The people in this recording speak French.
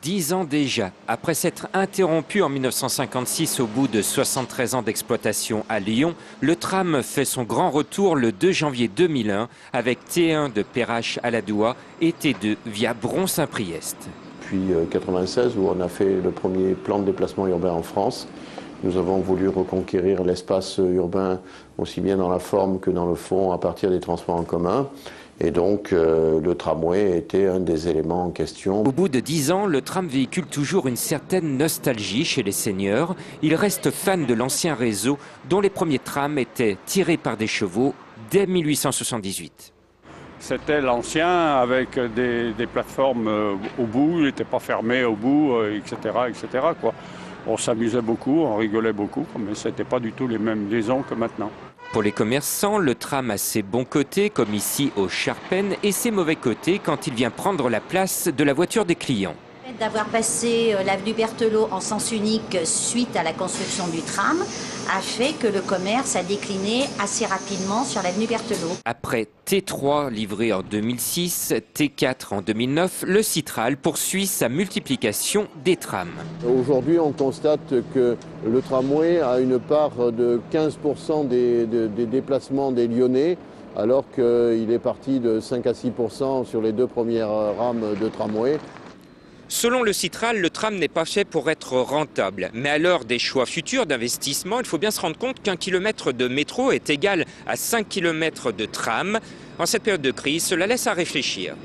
10 ans déjà, après s'être interrompu en 1956 au bout de 73 ans d'exploitation à Lyon, le tram fait son grand retour le 2 janvier 2001 avec T1 de Perrache-Aladoua et T2 via Bron-Saint-Priest. Depuis 1996, où on a fait le premier plan de déplacement urbain en France, nous avons voulu reconquérir l'espace urbain aussi bien dans la forme que dans le fond à partir des transports en commun. Et donc, le tramway était un des éléments en question. Au bout de 10 ans, le tram véhicule toujours une certaine nostalgie chez les seniors. Ils restent fans de l'ancien réseau, dont les premiers trams étaient tirés par des chevaux dès 1878. C'était l'ancien avec des plateformes au bout, il n'était pas fermé au bout, etc. quoi. On s'amusait beaucoup, on rigolait beaucoup, mais ce n'était pas du tout les mêmes liaisons que maintenant. Pour les commerçants, le tram a ses bons côtés, comme ici au Charpennes, et ses mauvais côtés quand il vient prendre la place de la voiture des clients. D'avoir passé l'avenue Berthelot en sens unique suite à la construction du tram a fait que le commerce a décliné assez rapidement sur l'avenue Berthelot. Après T3 livré en 2006, T4 en 2009, le Citral poursuit sa multiplication des trams. Aujourd'hui, on constate que le tramway a une part de 15% des déplacements des Lyonnais, alors qu'il est parti de 5 à 6% sur les deux premières rames de tramway. Selon le Citral, le tram n'est pas fait pour être rentable. Mais à l'heure des choix futurs d'investissement, il faut bien se rendre compte qu'un kilomètre de métro est égal à 5 kilomètres de tram. En cette période de crise, cela laisse à réfléchir.